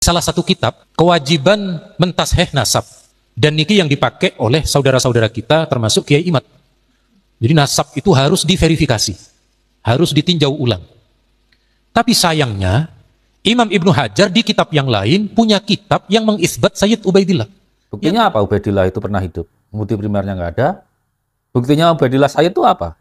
salah satu kitab kewajiban mentasheh nasab, dan niki yang dipakai oleh saudara-saudara kita termasuk Kiai Imad. Jadi nasab itu harus diverifikasi, harus ditinjau ulang. Tapi sayangnya Imam Ibnu Hajar di kitab yang lain punya kitab yang mengisbat Sayyid Ubaidillah. Buktinya apa Ubaidillah itu pernah hidup? Bukti primernya nggak ada. Buktinya Ubaidillah Sayyid itu apa?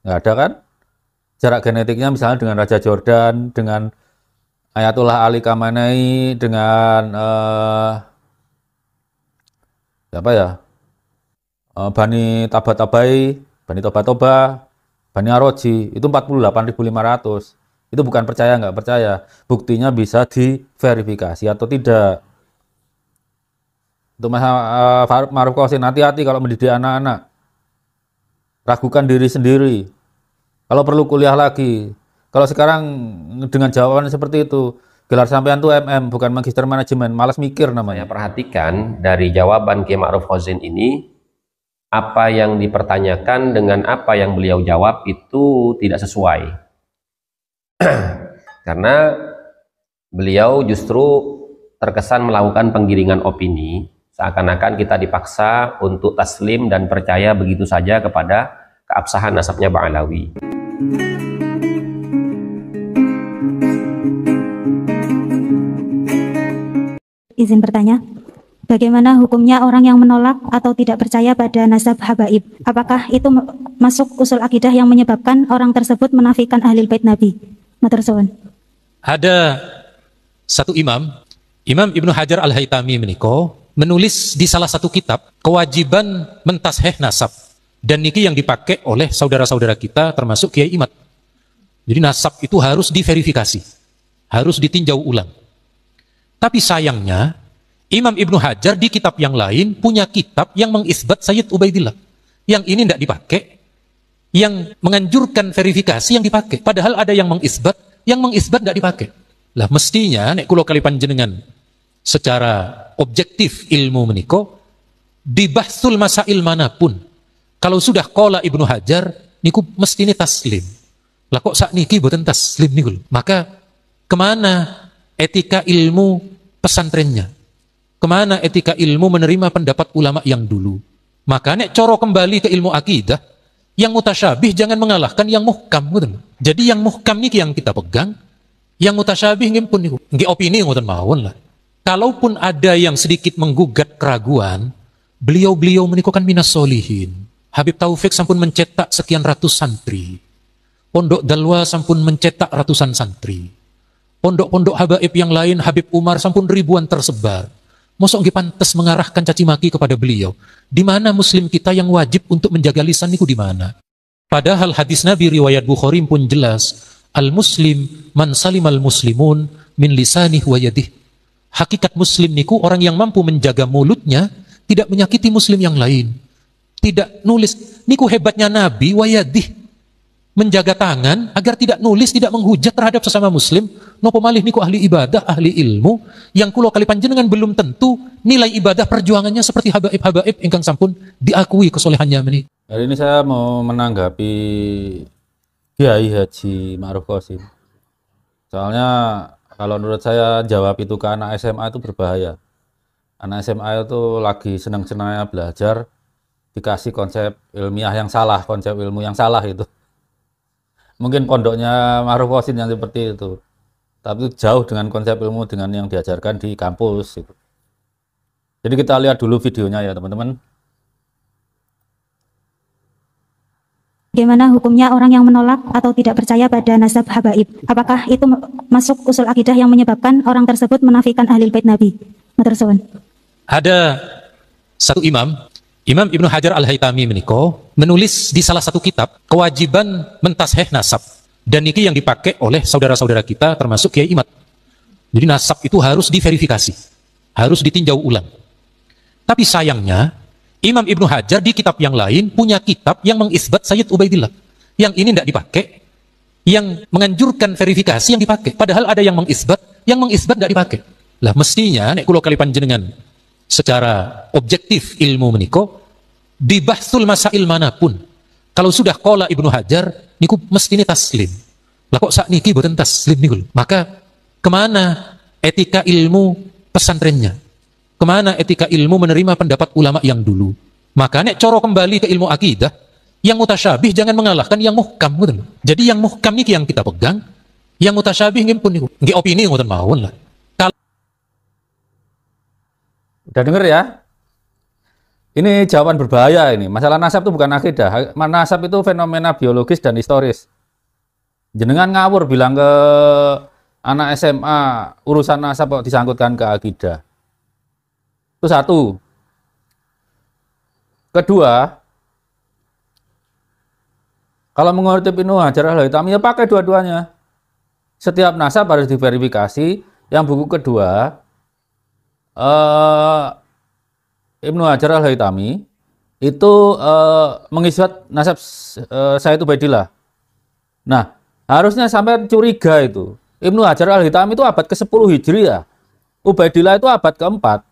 Nggak ada kan? Jarak genetiknya misalnya dengan Raja Jordan, dengan Ayatullah Ali Khamenei, dengan siapa ya? Bani Tabatabai, Bani Toba-Toba, Bani Aroji, itu 48.500. Itu bukan percaya nggak percaya. Buktinya bisa diverifikasi atau tidak. Untuk Mas Ma'ruf Qasim, hati-hati kalau mendidik anak-anak. Ragukan diri sendiri. Kalau perlu kuliah lagi. Kalau sekarang dengan jawaban seperti itu, gelar sampean tuh MM, bukan magister manajemen, malas mikir namanya. Saya perhatikan dari jawaban Kiai Ma'ruf Qasim ini, apa yang dipertanyakan dengan apa yang beliau jawab itu tidak sesuai. Karena beliau justru terkesan melakukan penggiringan opini, seakan-akan kita dipaksa untuk taslim dan percaya begitu saja kepada keabsahan nasabnya Ba'alawi. Izin bertanya, bagaimana hukumnya orang yang menolak atau tidak percaya pada nasab habaib? Apakah itu masuk usul akidah yang menyebabkan orang tersebut menafikan ahlul bait Nabi? Matur suwun. Ada satu imam, Imam Ibnu Hajar Al-Haytami menulis di salah satu kitab kewajiban mentasheh nasab, dan niki yang dipakai oleh saudara-saudara kita termasuk Kiai Imad. Jadi nasab itu harus diverifikasi, harus ditinjau ulang. Tapi sayangnya Imam Ibnu Hajar di kitab yang lain punya kitab yang mengisbat Sayyid Ubaidillah. Yang ini tidak dipakai, yang menganjurkan verifikasi yang dipakai. Padahal ada yang mengisbat tidak dipakai. Lah mestinya nek kula kali panjenengan secara objektif ilmu meniko di bahsul masail manapun, kalau sudah qala Ibnu Hajar niku mestine taslim. Lah kok sakniki boten taslim niku lho. Maka kemana etika ilmu pesantrennya? Kemana etika ilmu menerima pendapat ulama yang dulu? Maka nek coro kembali ke ilmu akidah, yang mutasyabih jangan mengalahkan yang muhkam. Jadi yang muhkam niki yang kita pegang, yang mutasyabih nggih pun niku nggih opini ngoten mawon lah. Kalaupun ada yang sedikit menggugat keraguan, beliau-beliau meniku kan minas solihin. Habib Taufik sampun mencetak sekian ratus santri. Pondok Dalwa sampun mencetak ratusan santri. Pondok-pondok habaib yang lain, Habib Umar sampun ribuan tersebar. Mosok nggih pantes mengarahkan caci maki kepada beliau. Di mana muslim kita yang wajib untuk menjaga lisan niku di mana? Padahal hadis Nabi riwayat Bukhari pun jelas, al-muslim man salimal muslimun min lisanih wa yadih. Hakikat muslim niku orang yang mampu menjaga mulutnya, tidak menyakiti muslim yang lain. Tidak nulis, niku hebatnya Nabi wa yadih. Menjaga tangan agar tidak nulis, tidak menghujat terhadap sesama muslim. Nopo malih niku ahli ibadah, ahli ilmu, yang kulo kali panjenengan belum tentu nilai ibadah perjuangannya seperti habaib-habaib ingkang sampun diakui kesolehannya menik. Hari ini saya mau menanggapi Kiai Haji Ma'ruf Qasim. Soalnya kalau menurut saya jawab itu ke anak SMA itu berbahaya. Anak SMA itu lagi senang-senangnya belajar, dikasih konsep ilmiah yang salah, konsep ilmu yang salah itu. Mungkin pondoknya Ma'ruf Qasim yang seperti itu, tapi itu jauh dengan konsep ilmu dengan yang diajarkan di kampus gitu. Jadi kita lihat dulu videonya ya teman-teman. Bagaimana hukumnya orang yang menolak atau tidak percaya pada nasab habaib? Apakah itu masuk usul akidah yang menyebabkan orang tersebut menafikan ahlul bait Nabi? Matur suwun. Ada satu imam, Imam Ibnu Hajar Al-Haytami menulis di salah satu kitab kewajiban mentasheh nasab, dan niki yang dipakai oleh saudara-saudara kita termasuk Kiai Imad. Jadi nasab itu harus diverifikasi, harus ditinjau ulang. Tapi sayangnya Imam Ibnu Hajar di kitab yang lain punya kitab yang mengisbat Sayyid Ubaidillah. Yang ini tidak dipakai, yang menganjurkan verifikasi yang dipakai. Padahal ada yang mengisbat tidak dipakai. Lah mestinya nek kula kali panjenengan secara objektif ilmu meniko di bahsul masail manapun, kalau sudah qala Ibnu Hajar niku mestine taslim. Lah kok sakniki boten taslim niku lho. Maka kemana etika ilmu pesantrennya? Kemana etika ilmu menerima pendapat ulama yang dulu? Makanya coro kembali ke ilmu akidah, yang mutasyabih jangan mengalahkan yang muhkam. Jadi yang muhkam ini yang kita pegang, yang mutasyabih ini pun ini opini ngoten mawon lah. Udah denger ya? Ini jawaban berbahaya ini. Masalah nasab itu bukan akidah. Nasab itu fenomena biologis dan historis. Jenengan ngawur bilang ke anak SMA urusan nasab kok disangkutkan ke akidah. Itu satu. Kedua, kalau mengutip Ibnu Hajar Al-Haytami ya pakai dua-duanya. Setiap nasab harus diverifikasi. Yang buku kedua, Ibnu Hajar Al-Haytami itu mengisbat nasab Sayyid Ubaidillah. Nah, harusnya sampai curiga itu. Ibnu Hajar Al-Haytami itu abad ke-10 Hijriah. Ubaidillah itu abad ke-4.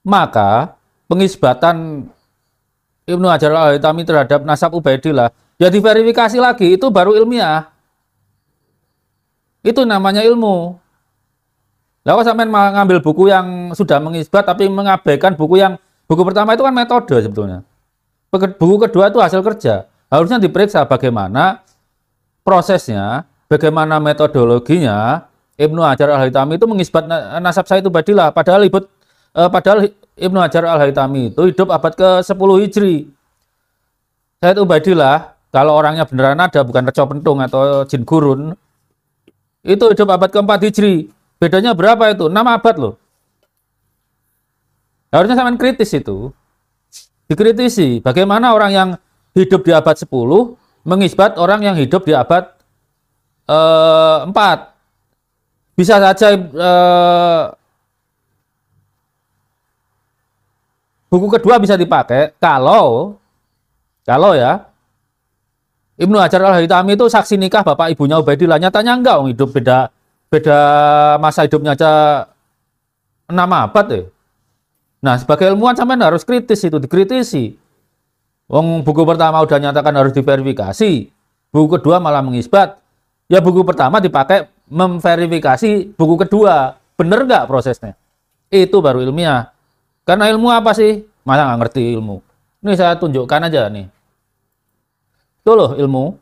Maka pengisbatan Ibnu Hajar Al-Haytami terhadap nasab Ubaidillah ya diverifikasi lagi, itu baru ilmiah. Itu namanya ilmu. Lalu sampai mengambil buku yang sudah mengisbat tapi mengabaikan buku pertama itu kan metode sebetulnya. Buku kedua itu hasil kerja. Harusnya diperiksa bagaimana prosesnya, bagaimana metodologinya Ibnu Hajar Al-Haytami itu mengisbat nasab Sayyid Ubaidillah. Padahal Ibnu Hajar Al-Haytami itu hidup abad ke-10 Hijri. Sayyid Ubaidillah, kalau orangnya beneran ada, bukan reco pentung atau jin gurun, itu hidup abad ke-4 Hijri. Bedanya berapa itu? 6 abad loh. Harusnya sampean kritis itu. Dikritisi. Bagaimana orang yang hidup di abad 10 mengisbat orang yang hidup di abad 4. Bisa saja buku kedua bisa dipakai kalau ya Ibnu Hajar Al-Haytami itu saksi nikah bapak ibunya Ubaidillah. Nyatanya enggak, hidup beda masa hidupnya aja 6 abad ya. Nah, sebagai ilmuwan sampai harus kritis itu, dikritisi. Wong buku pertama udah nyatakan harus diverifikasi, buku kedua malah mengisbat. Ya buku pertama dipakai memverifikasi buku kedua. Bener nggak prosesnya? Itu baru ilmiah. Karena ilmu apa sih? Masa nggak ngerti ilmu? Ini saya tunjukkan aja nih. Itu loh ilmu.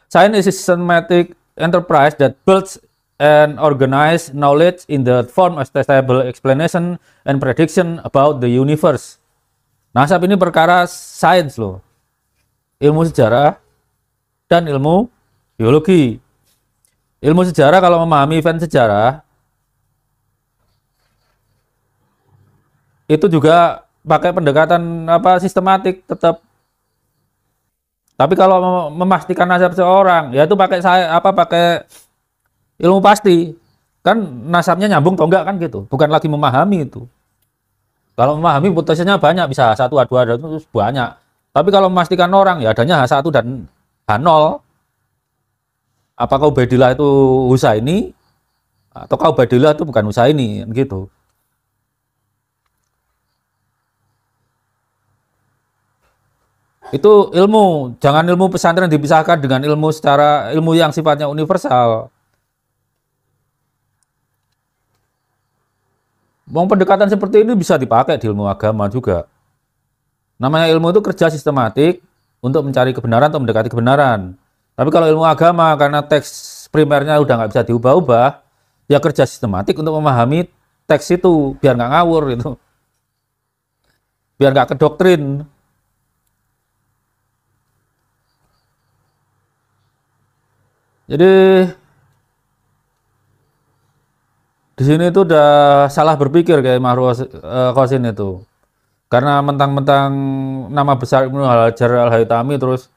Science is systematic enterprise that builds and organize knowledge in the form of testable explanation and prediction about the universe. Nasab ini perkara sains loh. Ilmu sejarah dan ilmu biologi. Ilmu sejarah kalau memahami event sejarah itu juga pakai pendekatan sistematik tetap. Tapi kalau memastikan nasab seorang, ya itu pakai ilmu pasti. Kan nasabnya nyambung atau enggak kan gitu. Bukan lagi memahami itu. Kalau memahami potensinya banyak, bisa H1, H2, itu banyak. Tapi kalau memastikan orang, ya adanya H1 dan H0. Apakah Ubaidillah itu Husaini atau Ubaidillah itu bukan Husaini gitu. Itu ilmu, jangan ilmu pesantren dipisahkan dengan ilmu yang sifatnya universal. Pendekatan seperti ini bisa dipakai di ilmu agama juga. Namanya ilmu itu kerja sistematik untuk mencari kebenaran atau mendekati kebenaran. Tapi kalau ilmu agama karena teks primernya udah nggak bisa diubah-ubah, ya kerja sistematik untuk memahami teks itu biar nggak ngawur itu, biar nggak kedoktrin. Jadi di sini itu udah salah berpikir kayak Ma'ruf Qasim itu. Karena mentang-mentang nama besar Ibnu Hajar Al-Haytami terus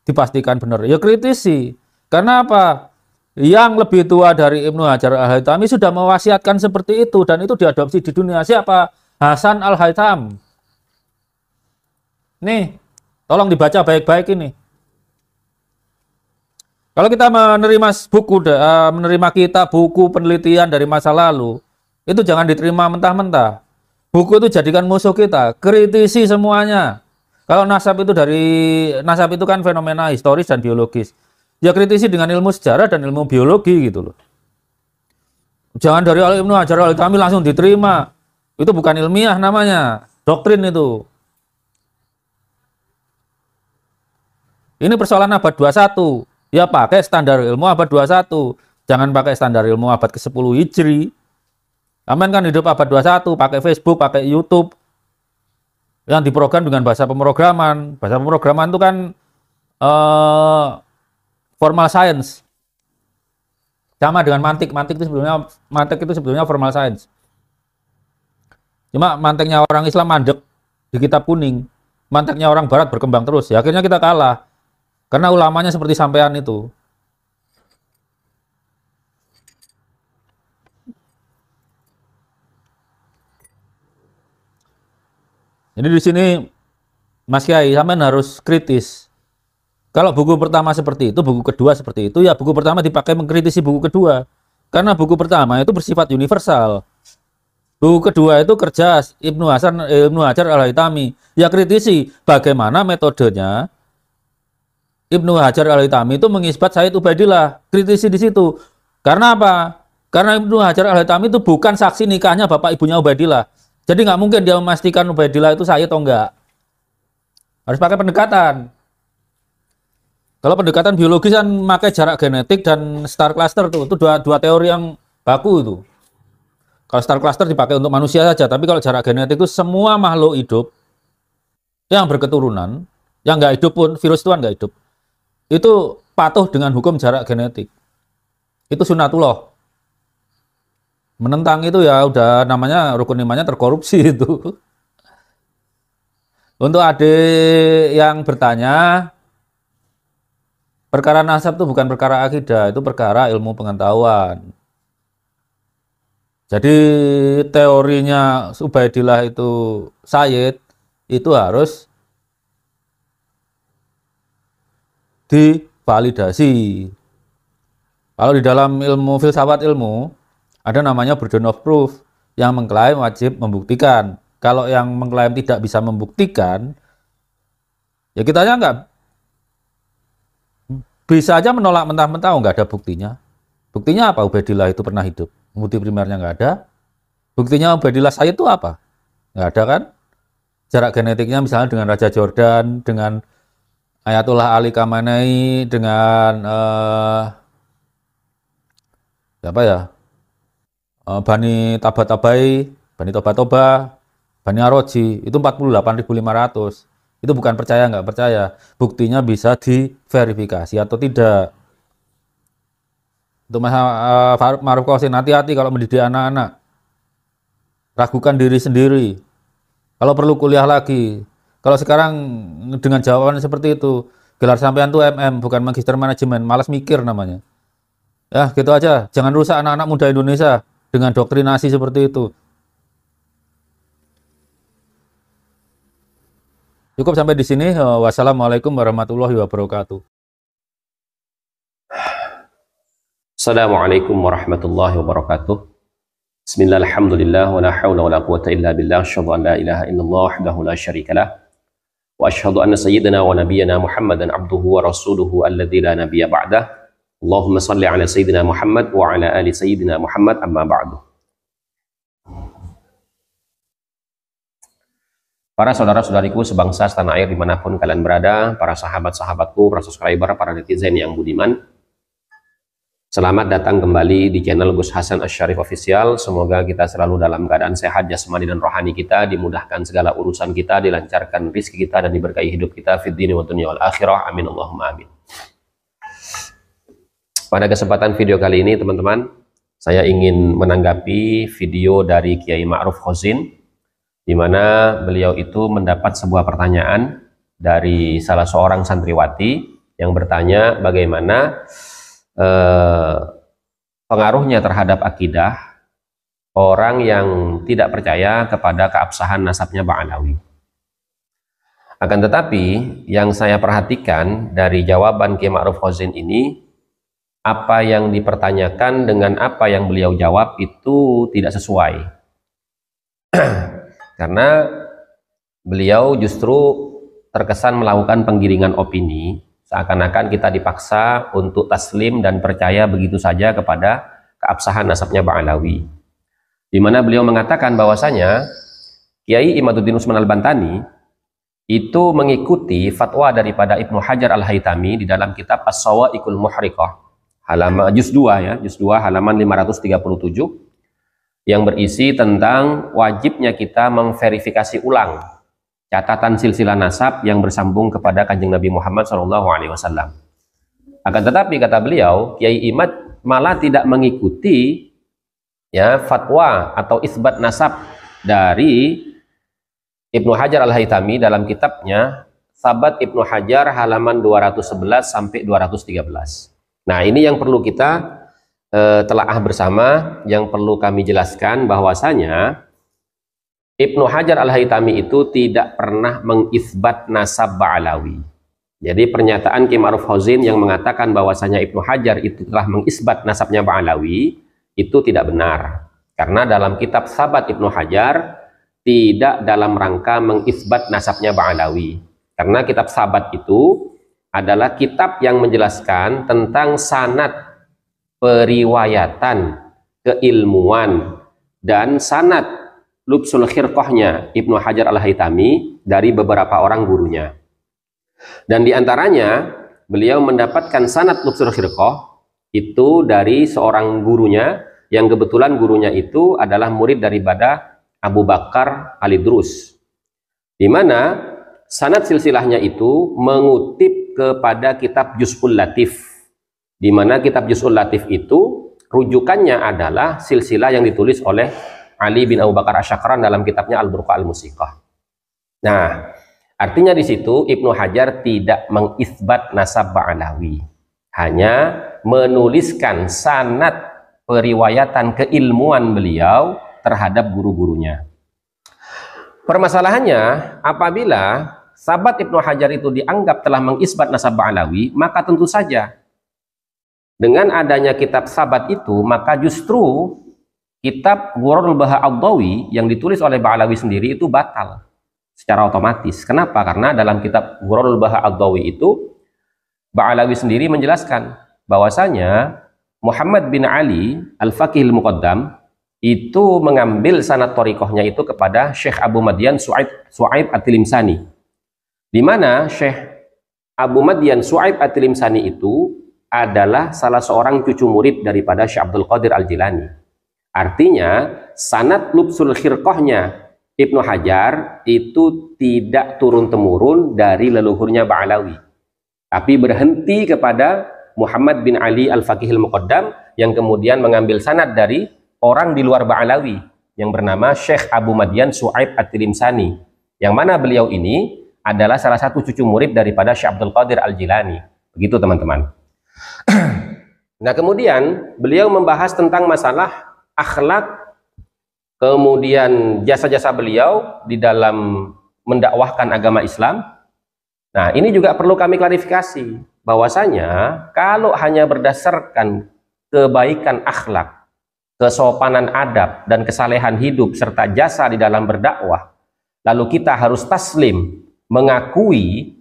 dipastikan benar. Ya kritisi. Karena apa? Yang lebih tua dari Ibnu Hajar Al-Haytami sudah mewasiatkan seperti itu dan itu diadopsi di dunia. Siapa? Hasan Al-Haytham. Nih, tolong dibaca baik-baik ini. Kalau kita menerima kitab, buku, penelitian dari masa lalu, itu jangan diterima mentah-mentah. Buku itu jadikan musuh kita, kritisi semuanya. Kalau nasab itu kan fenomena historis dan biologis. Ya kritisi dengan ilmu sejarah dan ilmu biologi gitu loh. Jangan dari Ibnu Hajar al-Haytami langsung diterima. Itu bukan ilmiah namanya, doktrin itu. Ini persoalan abad 21. Ya pakai standar ilmu abad 21. Jangan pakai standar ilmu abad ke-10 Hijri. Aman kan hidup abad 21, pakai Facebook, pakai YouTube. Yang diprogram dengan bahasa pemrograman. Bahasa pemrograman itu kan formal science. Sama dengan mantik. Mantik itu sebetulnya formal science. Cuma mantiknya orang Islam mandek di kitab kuning. Mantiknya orang barat berkembang terus. Ya akhirnya kita kalah. Karena ulamanya seperti sampean itu. Jadi di sini Mas Kiai, sampean harus kritis. Kalau buku pertama seperti itu, buku kedua seperti itu, ya buku pertama dipakai mengkritisi buku kedua. Karena buku pertama itu bersifat universal. Buku kedua itu kerja Ibnu Hajar al-Haytami. Ya kritisi bagaimana metodenya Ibnu Hajar al-Haytami itu mengisbat Sayyid Ubaidillah. Kritisi di situ. Karena apa? Karena Ibnu Hajar al-Haytami itu bukan saksi nikahnya bapak ibunya Ubaidillah. Jadi nggak mungkin dia memastikan Ubaidillah itu Sayyid atau enggak. Harus pakai pendekatan. Kalau pendekatan biologis kan pakai jarak genetik dan star cluster tuh. Itu dua teori yang baku itu. Kalau star cluster dipakai untuk manusia saja, tapi kalau jarak genetik itu semua makhluk hidup yang berketurunan, yang nggak hidup pun, virus itu kan nggak hidup, itu patuh dengan hukum jarak genetik. Itu sunatullah. Menentang itu ya udah namanya rukun imannya terkorupsi itu. Untuk adik yang bertanya, perkara nasab itu bukan perkara akidah, itu perkara ilmu pengetahuan. Jadi teorinya Ubaidillah itu Sayyid itu harus divalidasi. Kalau di dalam ilmu filsafat ilmu ada namanya burden of proof, yang mengklaim wajib membuktikan. Kalau yang mengklaim tidak bisa membuktikan, ya kita aja nggak bisa aja menolak mentah-mentah, nggak ada buktinya. Buktinya apa? Ubaidillah itu pernah hidup. Bukti primernya nggak ada. Buktinya Ubaidillah Sayyid itu apa? Nggak ada kan? Jarak genetiknya misalnya dengan Raja Jordan, dengan Ayatullah Ali Khamenei, dengan siapa ya? Bani Tabatabai, Bani Toba, Bani Aroji, itu 48.500. Itu bukan percaya nggak percaya. Buktinya bisa diverifikasi atau tidak. Untuk Mas Ma'ruf Qasim, hati-hati kalau mendidik anak-anak. Ragukan diri sendiri. Kalau perlu kuliah lagi. Kalau sekarang dengan jawaban seperti itu, gelar sampean tuh MM, bukan Magister Manajemen, malas mikir namanya. Ya, gitu aja. Jangan rusak anak-anak muda Indonesia dengan doktrinasi seperti itu. Cukup sampai di sini. Wassalamualaikum warahmatullahi wabarakatuh. Assalamualaikum warahmatullahi wabarakatuh. Bismillah, alhamdulillah, wa la hawla wa la quwata illa billah, asyhadu an la ilaha illallah wahdahu la syarikalah, wa asyhadu anna sayyidina wa nabiyyana Muhammadan abduhu wa rasuluhu alladzi la nabiyya ba'dah. Allahumma salli ala sayyidina Muhammad wa ala ali sayyidina Muhammad, amma ba'du. Para saudara-saudariku sebangsa setanah air dimanapun kalian berada, para sahabat-sahabatku, para subscriber, para netizen yang budiman, selamat datang kembali di channel Gus Hasan Asy-Syarif Official. Semoga kita selalu dalam keadaan sehat jasmani dan rohani kita, dimudahkan segala urusan kita, dilancarkan rezeki kita, dan diberkahi hidup kita fid dini wa dunya wal akhirah. Amin Allahumma amin. Pada kesempatan video kali ini teman-teman, saya ingin menanggapi video dari Kiai Ma'ruf Qasim, di mana beliau itu mendapat sebuah pertanyaan dari salah seorang santriwati yang bertanya bagaimana pengaruhnya terhadap akidah orang yang tidak percaya kepada keabsahan nasabnya Ba'alawi. Akan tetapi yang saya perhatikan dari jawaban Kiai Ma'ruf Qasim ini, apa yang dipertanyakan dengan apa yang beliau jawab itu tidak sesuai. Karena beliau justru terkesan melakukan penggiringan opini, seakan-akan kita dipaksa untuk taslim dan percaya begitu saja kepada keabsahan nasabnya Ba'alawi, di mana beliau mengatakan bahwasanya Kiai Imaduddin Utsman Al-Bantani itu mengikuti fatwa daripada Ibnu Hajar Al-Haytami di dalam kitab As-Sawa'iqul Muhriqah, halaman juz 2 ya, juz 2 halaman 537, yang berisi tentang wajibnya kita memverifikasi ulang catatan silsilah nasab yang bersambung kepada Kanjeng Nabi Muhammad SAW. Akan tetapi kata beliau, Kiai Imad malah tidak mengikuti ya fatwa atau isbat nasab dari Ibnu Hajar Al-Haytami dalam kitabnya Sabat Ibnu Hajar halaman 211 sampai 213. Nah, ini yang perlu kita telaah bersama, yang perlu kami jelaskan bahwasanya Ibnu Hajar Al-Haytami itu tidak pernah mengisbat nasab Ba'alawi. Jadi pernyataan Ki Ma'ruf Hozin yang mengatakan bahwasanya Ibnu Hajar itu telah mengisbat nasabnya Ba'alawi itu tidak benar. Karena dalam kitab Sabat Ibnu Hajar tidak dalam rangka mengisbat nasabnya Ba'alawi. Karena kitab Sabat itu adalah kitab yang menjelaskan tentang sanad periwayatan keilmuan dan sanad lubsul khirqahnya Ibnu Hajar Al-Haytami dari beberapa orang gurunya. Dan diantaranya beliau mendapatkan sanad lubsul khirqah itu dari seorang gurunya, yang kebetulan gurunya itu adalah murid daripada Abu Bakar Al-Idrus, di mana sanad silsilahnya itu mengutip kepada kitab Juz'ul Latif, di mana kitab Juz'ul Latif itu rujukannya adalah silsilah yang ditulis oleh Ali bin Abu Bakar Asy-Syakran dalam kitabnya Al-Burqa Al-Musiqah. Nah, artinya di situ Ibnu Hajar tidak mengisbat nasab Ba'alawi, hanya menuliskan sanad periwayatan keilmuan beliau terhadap guru-gurunya. Permasalahannya, apabila Sabat Ibnu Hajar itu dianggap telah mengisbat nasab Ba'alawi, maka tentu saja dengan adanya kitab Sabat itu, maka justru kitab Ghurarul Baha Ad-Dawi yang ditulis oleh Ba'alawi sendiri itu batal secara otomatis. Kenapa? Karena dalam kitab Ghurarul Baha Ad-Dawi itu Ba'alawi sendiri menjelaskan bahwasanya Muhammad bin Ali Al-Faqih Al-Muqaddam itu mengambil sanad thariqahnya itu kepada Syekh Abu Madyan Su'aib At-Tilimsani, di mana Syekh Abu Madyan Su'aib At-Tilimsani itu adalah salah seorang cucu murid daripada Syekh Abdul Qadir Al-Jilani. Artinya sanad lubsul khirqahnya Ibnu Hajar itu tidak turun-temurun dari leluhurnya Ba'alawi, tapi berhenti kepada Muhammad bin Ali Al-Faqih Al-Muqaddam yang kemudian mengambil sanad dari orang di luar Ba'alawi yang bernama Syekh Abu Madyan Su'aib At-Tilimsani, yang mana beliau ini adalah salah satu cucu murid daripada Syekh Abdul Qadir Al-Jilani. Begitu teman-teman. Nah, kemudian beliau membahas tentang masalah akhlak, kemudian jasa-jasa beliau di dalam mendakwahkan agama Islam. Nah, ini juga perlu kami klarifikasi bahwasanya kalau hanya berdasarkan kebaikan akhlak, kesopanan adab dan kesalehan hidup serta jasa di dalam berdakwah, lalu kita harus taslim mengakui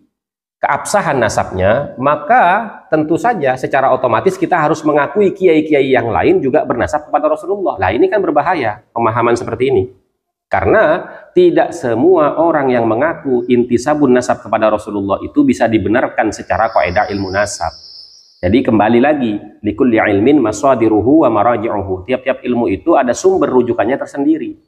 keabsahan nasabnya, maka tentu saja secara otomatis kita harus mengakui kiai-kiai yang lain juga bernasab kepada Rasulullah. Nah, ini kan berbahaya pemahaman seperti ini, karena tidak semua orang yang mengaku intisabun nasab kepada Rasulullah itu bisa dibenarkan secara kaidah ilmu nasab. Jadi kembali lagi, likulli ilmin masadiruhu wa maraji'uhu. Tiap-tiap ilmu itu ada sumber rujukannya tersendiri.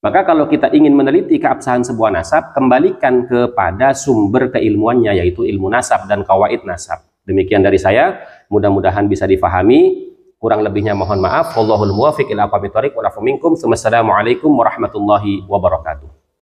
Maka kalau kita ingin meneliti keabsahan sebuah nasab, kembalikan kepada sumber keilmuannya, yaitu ilmu nasab dan kawaid nasab. Demikian dari saya, mudah-mudahan bisa difahami. Kurang lebihnya mohon maaf. Wallahul muwaffiq ila aqwamit thoriq wa lafu minkum. Wassalamualaikum warahmatullahi wabarakatuh.